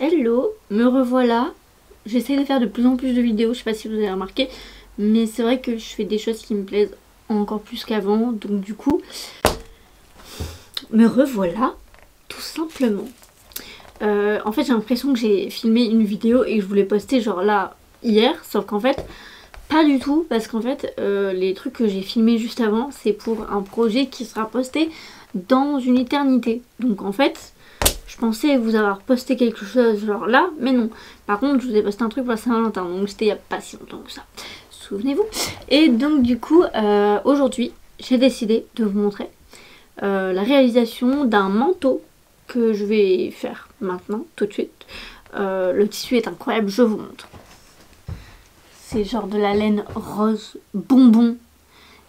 Hello, me revoilà. J'essaie de faire de plus en plus de vidéos, je sais pas si vous avez remarqué, mais c'est vrai que je fais des choses qui me plaisent encore plus qu'avant, donc du coup, me revoilà, tout simplement. En fait, j'ai l'impression que j'ai filmé une vidéo et que je voulais poster genre là, hier, sauf qu'en fait, pas du tout, parce qu'en fait, les trucs que j'ai filmés juste avant, c'est pour un projet qui sera posté dans une éternité. Donc en fait, je pensais vous avoir posté quelque chose genre là, mais non. Par contre, je vous ai posté un truc pour la Saint-Valentin, donc c'était il y a pas si longtemps que ça. Souvenez-vous. Et donc du coup, aujourd'hui, j'ai décidé de vous montrer la réalisation d'un manteau que je vais faire maintenant, tout de suite. Le tissu est incroyable, je vous montre. C'est genre de la laine rose bonbon.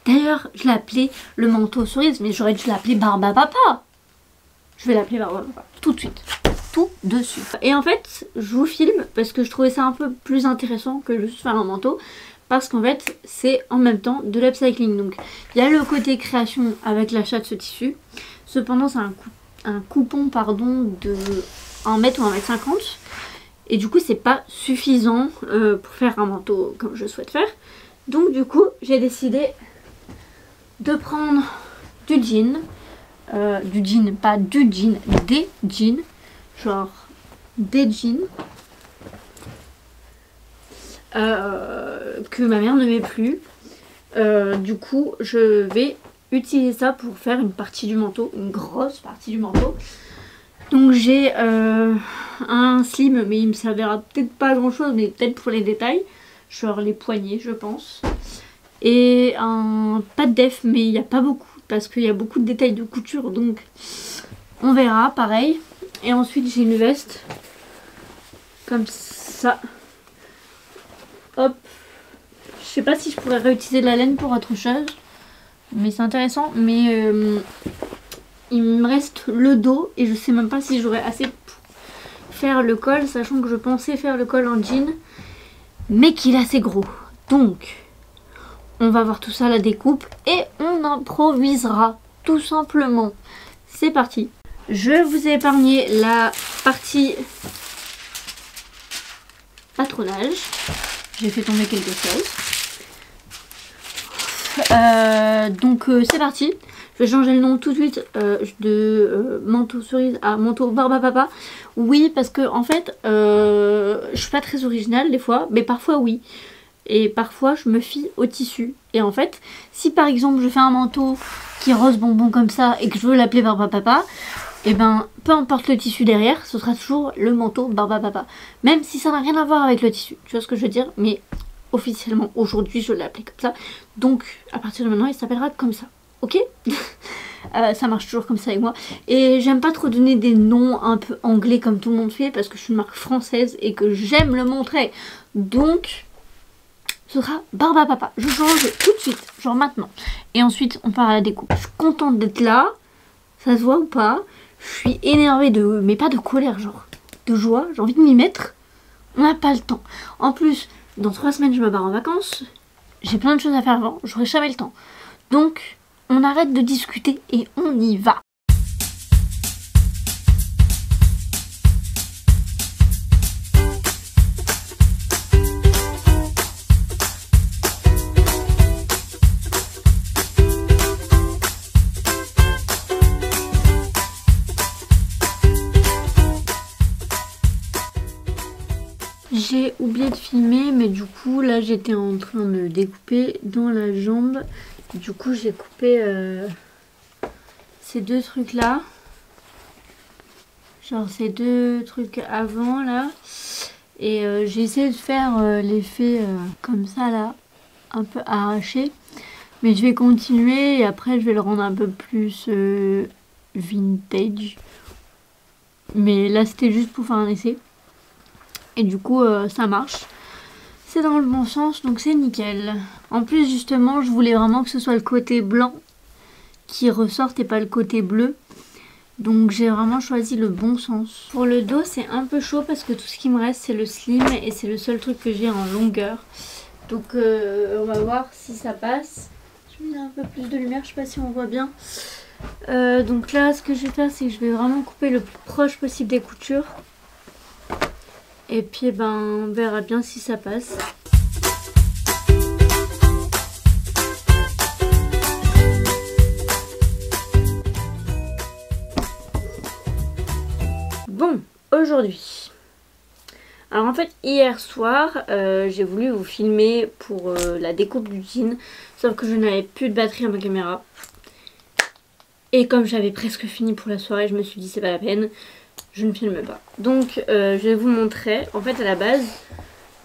D'ailleurs, je l'ai appelé le manteau cerise, mais j'aurais dû l'appeler Barbapapa. Je vais l'appeler Barbapapa tout de suite, tout de suite. Et en fait, je vous filme parce que je trouvais ça un peu plus intéressant que juste faire un manteau. Parce qu'en fait, c'est en même temps de l'upcycling. Donc, il y a le côté création avec l'achat de ce tissu. Cependant, c'est un coupon pardon, de 1 mètre ou 1 mètre 50. Et du coup, c'est pas suffisant pour faire un manteau comme je souhaite faire. Donc, du coup, j'ai décidé de prendre du jean. Du jean, pas du jean, des jeans. Genre, des jeans. Que ma mère ne met plus. Du coup, je vais utiliser ça pour faire une partie du manteau, une grosse partie du manteau. Donc j'ai un slim, mais il me servira peut-être pas à grand chose, mais peut-être pour les détails, genre les poignets je pense. Et un pas de def, mais il n'y a pas beaucoup, parce qu'il y a beaucoup de détails de couture, donc on verra, pareil. Et ensuite j'ai une veste, comme ça. Hop. Je sais pas si je pourrais réutiliser de la laine pour autre chose, mais c'est intéressant. Mais il me reste le dos et je sais même pas si j'aurai assez pour faire le col, sachant que je pensais faire le col en jean, mais qu'il est assez gros. Donc, on va voir tout ça à la découpe et on improvisera tout simplement. C'est parti. Je vous ai épargné la partie patronage. J'ai fait tomber quelque chose. Donc c'est parti. Je vais changer le nom tout de suite de manteau cerise à manteau Barbapapa. Oui, parce que en fait, je suis pas très originale des fois, mais parfois oui. Et parfois je me fie au tissu. Et en fait, si par exemple je fais un manteau qui est rose bonbon comme ça et que je veux l'appeler Barbapapa, et ben peu importe le tissu derrière, ce sera toujours le manteau Barbapapa. Même si ça n'a rien à voir avec le tissu. Tu vois ce que je veux dire? Mais officiellement aujourd'hui je l'ai appelé comme ça. Donc à partir de maintenant il s'appellera comme ça. Ok. Ça marche toujours comme ça avec moi. Et j'aime pas trop donner des noms un peu anglais comme tout le monde fait, parce que je suis une marque française et que j'aime le montrer. Donc ce sera Barbapapa. Je change tout de suite, genre maintenant. Et ensuite on part à la découpe. Je suis contente d'être là. Ça se voit ou pas? Je suis énervée mais pas de colère, genre de joie. J'ai envie de m'y mettre. On n'a pas le temps. En plus, dans 3 semaines je me barre en vacances. J'ai plein de choses à faire avant. J'aurai jamais le temps. Donc on arrête de discuter et on y va. J'ai oublié de filmer, mais du coup là j'étais en train de découper dans la jambe. Du coup j'ai coupé ces deux trucs là, genre ces deux trucs avant là, et j'ai essayé de faire l'effet comme ça là, un peu arraché, mais je vais continuer et après je vais le rendre un peu plus vintage, mais là c'était juste pour faire un essai. Et du coup ça marche, c'est dans le bon sens, donc c'est nickel. En plus justement je voulais vraiment que ce soit le côté blanc qui ressorte et pas le côté bleu, donc j'ai vraiment choisi le bon sens. Pour le dos c'est un peu chaud parce que tout ce qui me reste c'est le slim et c'est le seul truc que j'ai en longueur, donc on va voir si ça passe. Je mets un peu plus de lumière, je sais pas si on voit bien. Donc là ce que je vais faire c'est que je vais vraiment couper le plus proche possible des coutures. Et puis ben on verra bien si ça passe. Bon, aujourd'hui. Alors en fait hier soir j'ai voulu vous filmer pour la découpe du jean. Sauf que je n'avais plus de batterie à ma caméra. Et comme j'avais presque fini pour la soirée, je me suis dit c'est pas la peine. Je ne filme pas. Donc je vais vous montrer. En fait à la base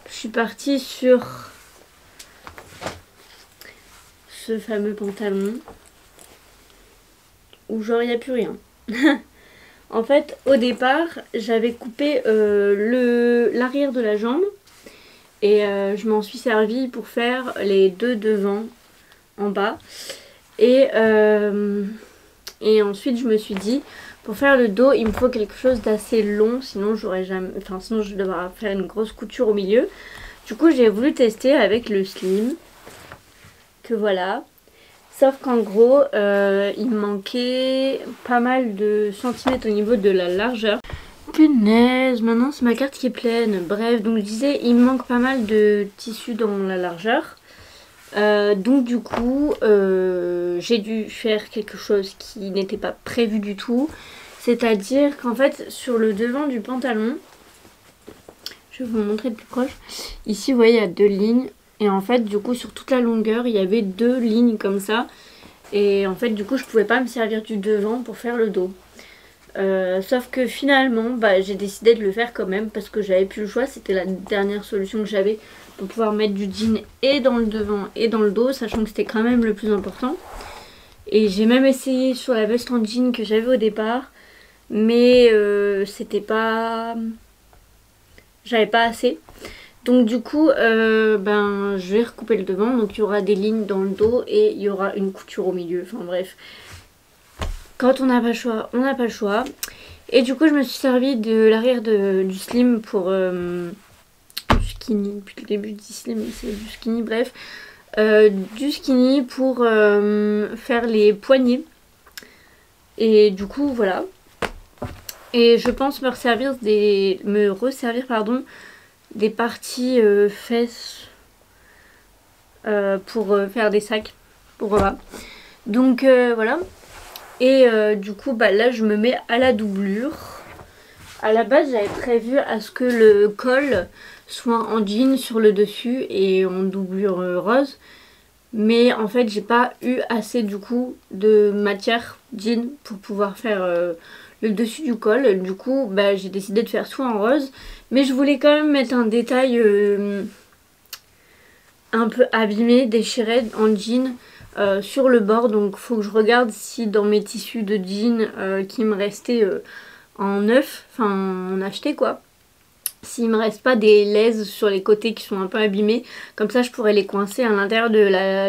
je suis partie sur ce fameux pantalon où genre il n'y a plus rien. En fait au départ j'avais coupé l'arrière de la jambe. Et je m'en suis servi pour faire les deux devants en bas. Et ensuite je me suis dit pour faire le dos il me faut quelque chose d'assez long, sinon j'aurais jamais, enfin sinon je devrais faire une grosse couture au milieu. Du coup j'ai voulu tester avec le slim, que voilà. Sauf qu'en gros il me manquait pas mal de centimètres au niveau de la largeur. Punaise, maintenant c'est ma carte qui est pleine. Bref, donc je disais il me manque pas mal de tissu dans la largeur. Donc du coup j'ai dû faire quelque chose qui n'était pas prévu du tout. C'est-à-dire qu'en fait sur le devant du pantalon, je vais vous montrer de plus proche. Ici vous voyez il y a deux lignes. Et en fait du coup sur toute la longueur il y avait deux lignes comme ça. Et en fait du coup je pouvais pas me servir du devant pour faire le dos. Sauf que finalement bah, j'ai décidé de le faire quand même parce que j'avais plus le choix. C'était la dernière solution que j'avais pour pouvoir mettre du jean et dans le devant et dans le dos, sachant que c'était quand même le plus important. Et j'ai même essayé sur la veste en jean que j'avais au départ, mais c'était pas... j'avais pas assez. Donc du coup ben, je vais recouper le devant, donc il y aura des lignes dans le dos et il y aura une couture au milieu, enfin bref. Quand on n'a pas le choix, on n'a pas le choix. Et du coup je me suis servi de l'arrière du slim pour... du skinny, depuis le début du slim c'est du skinny, bref. Du skinny pour faire les poignets. Et du coup voilà. Et je pense me resservir des parties fesses pour faire des sacs. Pour voilà. Donc voilà. Et du coup bah là je me mets à la doublure. À la base j'avais prévu à ce que le col soit en jean sur le dessus et en doublure rose. Mais en fait j'ai pas eu assez du coup de matière jean pour pouvoir faire le dessus du col. Du coup bah, j'ai décidé de faire tout en rose. Mais je voulais quand même mettre un détail un peu abîmé, déchiré en jean. Sur le bord, donc faut que je regarde si dans mes tissus de jean qui me restaient en neuf, enfin en acheté quoi, s'il me reste pas des laises sur les côtés qui sont un peu abîmés, comme ça je pourrais les coincer à l'intérieur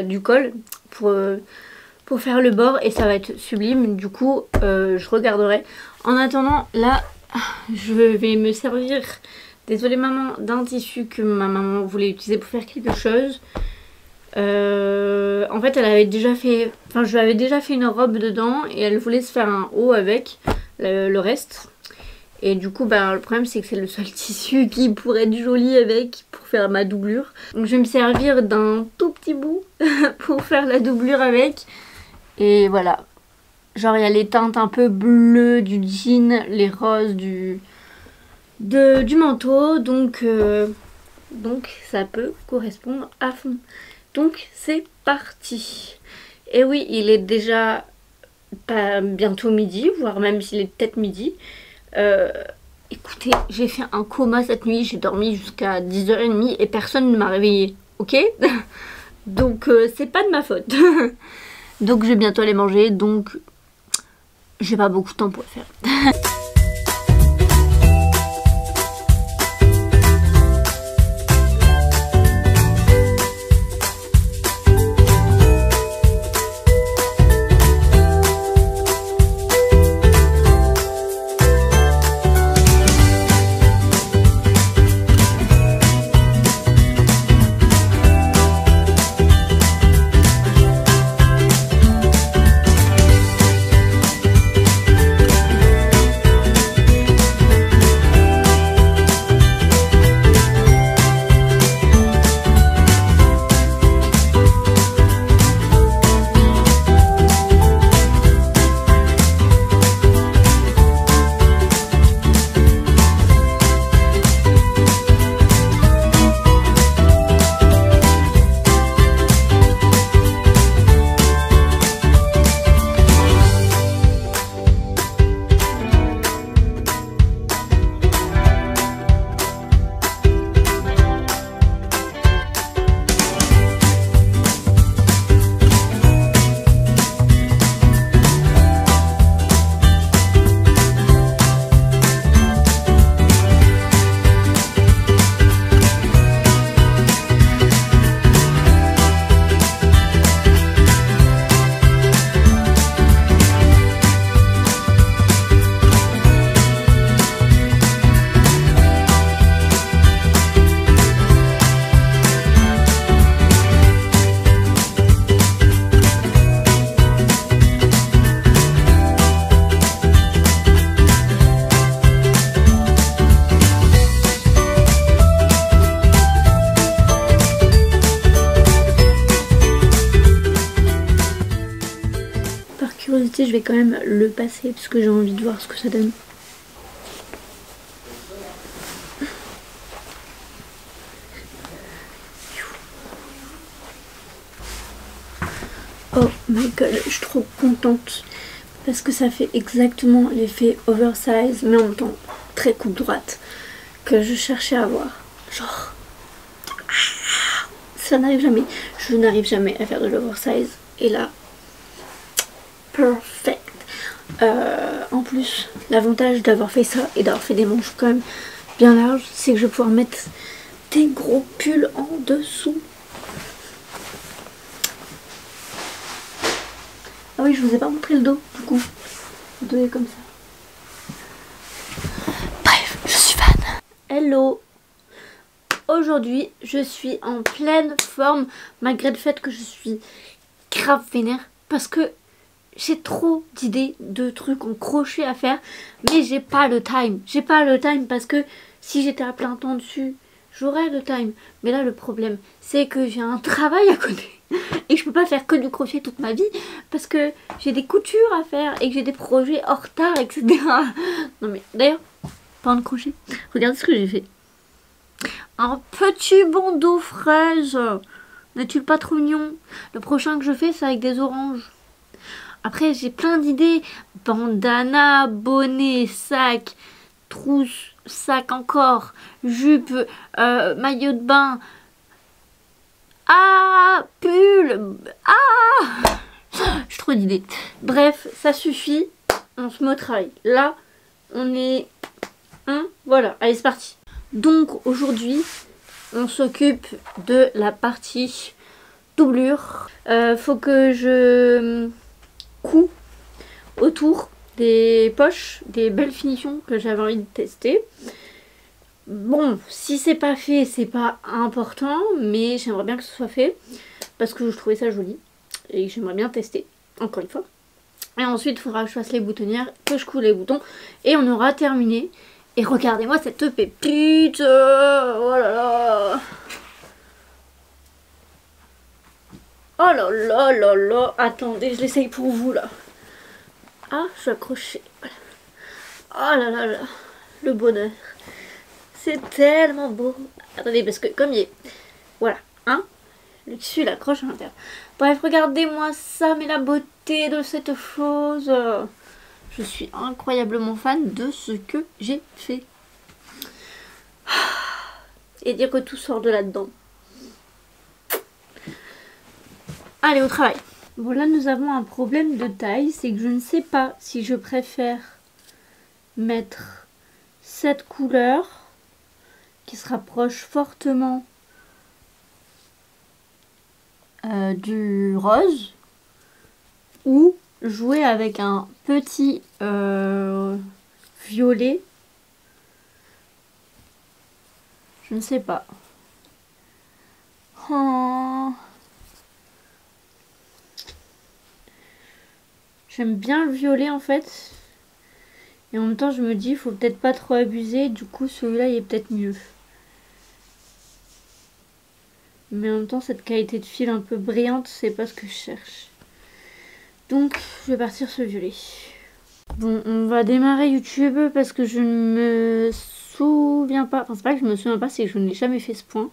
du col pour faire le bord et ça va être sublime. Du coup je regarderai. En attendant là je vais me servir, désolée maman, d'un tissu que ma maman voulait utiliser pour faire quelque chose. En fait elle avait déjà fait, enfin je lui avais déjà fait une robe dedans et elle voulait se faire un haut avec le reste. Et du coup bah, le problème c'est que c'est le seul tissu qui pourrait être joli avec pour faire ma doublure. Donc je vais me servir d'un tout petit bout pour faire la doublure avec. Et voilà. Genre il y a les teintes un peu bleues du jean, les roses du manteau. Donc ça peut correspondre à fond. Donc c'est parti. Et oui, il est déjà pas bientôt midi, voire même s'il est peut-être midi. Écoutez, j'ai fait un coma cette nuit, j'ai dormi jusqu'à 10h30 et personne ne m'a réveillée, ok? Donc c'est pas de ma faute. Donc je vais bientôt aller manger, donc j'ai pas beaucoup de temps pour le faire. sais, je vais quand même le passer parce que j'ai envie de voir ce que ça donne. Oh my god, je suis trop contente parce que ça fait exactement l'effet oversize mais en même temps très coupe droite que je cherchais à avoir. Genre, ça n'arrive jamais. Je n'arrive jamais à faire de l'oversize et là, perfect. En plus, l'avantage d'avoir fait ça et d'avoir fait des manches quand même bien larges, c'est que je vais pouvoir mettre des gros pulls en dessous. Ah oui, je vous ai pas montré le dos, du coup. Le dos est comme ça. Bref, je suis fan. Hello. Aujourd'hui, je suis en pleine forme, malgré le fait que je suis grave vénère. Parce que j'ai trop d'idées de trucs en crochet à faire. Mais j'ai pas le time. J'ai pas le time parce que si j'étais à plein temps dessus, j'aurais le time. Mais là, le problème, c'est que j'ai un travail à côté. Et je peux pas faire que du crochet toute ma vie parce que j'ai des coutures à faire et que j'ai des projets en retard, etc. Non mais d'ailleurs, parlant de crochet, regardez ce que j'ai fait. Un petit bandeau fraise. N'est-il pas trop mignon? Le prochain que je fais, c'est avec des oranges. Après, j'ai plein d'idées. Bandana, bonnet, sac, trousse, sac encore, jupe, maillot de bain. Ah, pull. Ah, j'ai trop d'idées. Bref, ça suffit. On se met au travail. Là, on est... voilà, allez, c'est parti. Donc, aujourd'hui, on s'occupe de la partie doublure. Faut que je couds autour des poches, des belles finitions que j'avais envie de tester. Bon, si c'est pas fait, c'est pas important, mais j'aimerais bien que ce soit fait parce que je trouvais ça joli et j'aimerais bien tester, encore une fois. Et ensuite, il faudra que je fasse les boutonnières, que je coule les boutons et on aura terminé. Et regardez-moi cette pépite, oh là là. Oh là là là là, attendez, je l'essaye pour vous là. Ah, je suis accrochée, voilà. Oh là là là, le bonheur. C'est tellement beau. Attendez, parce que comme il est... Voilà, hein. Le tissu, il accroche à l'intérieur. Bref, regardez-moi ça, mais la beauté de cette chose. Je suis incroyablement fan de ce que j'ai fait. Et dire que tout sort de là-dedans. Allez, au travail. Bon, là, nous avons un problème de taille. C'est que je ne sais pas si je préfère mettre cette couleur qui se rapproche fortement du rose ou jouer avec un petit violet. Je ne sais pas. Oh. J'aime bien le violet en fait. Et en même temps je me dis il faut peut-être pas trop abuser. Du coup celui-là il est peut-être mieux. Mais en même temps cette qualité de fil un peu brillante c'est pas ce que je cherche. Donc je vais partir sur le violet. Bon, on va démarrer YouTube parce que je ne me souviens pas. Enfin c'est pas que je me souviens pas, c'est que je n'ai jamais fait ce point.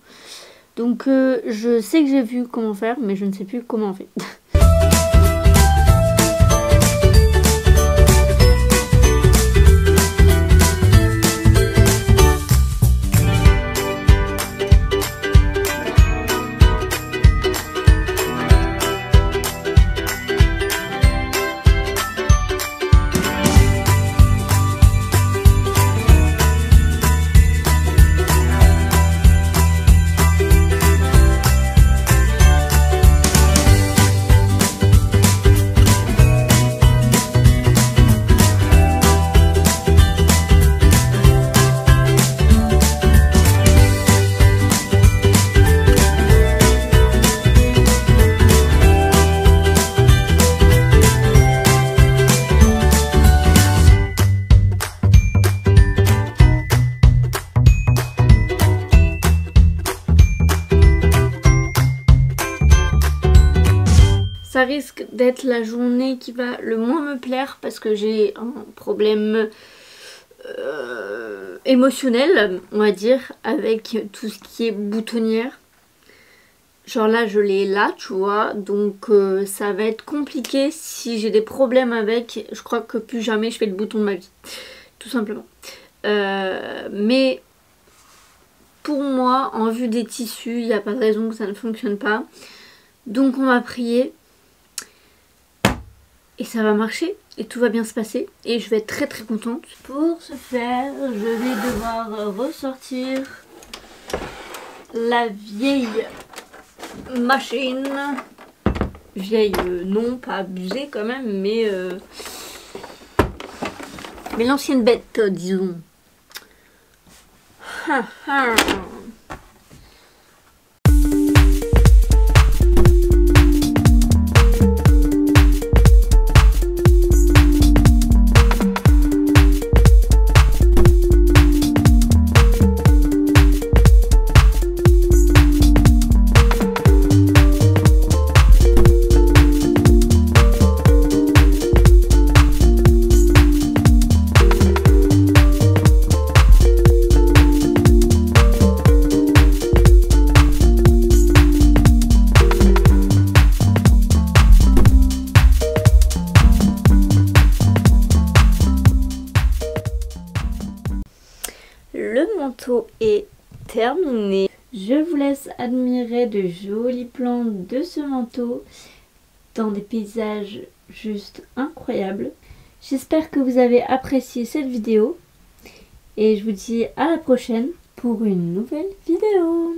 Donc je sais que j'ai vu comment faire mais je ne sais plus comment on fait. ça risque d'être la journée qui va le moins me plaire parce que j'ai un problème émotionnel, on va dire, avec tout ce qui est boutonnière. Genre là, je l'ai là, tu vois, donc ça va être compliqué si j'ai des problèmes avec. Je crois que plus jamais je fais le bouton de ma vie, tout simplement. Mais pour moi, en vue des tissus, il n'y a pas de raison que ça ne fonctionne pas. Donc on m'a prié et ça va marcher et tout va bien se passer et je vais être très très contente. Pour ce faire, je vais devoir ressortir la vieille machine. Vieille, non, pas abusée quand même, mais l'ancienne bête, disons. Le manteau est terminé. Je vous laisse admirer de jolis plans de ce manteau dans des paysages juste incroyables. J'espère que vous avez apprécié cette vidéo et je vous dis à la prochaine pour une nouvelle vidéo.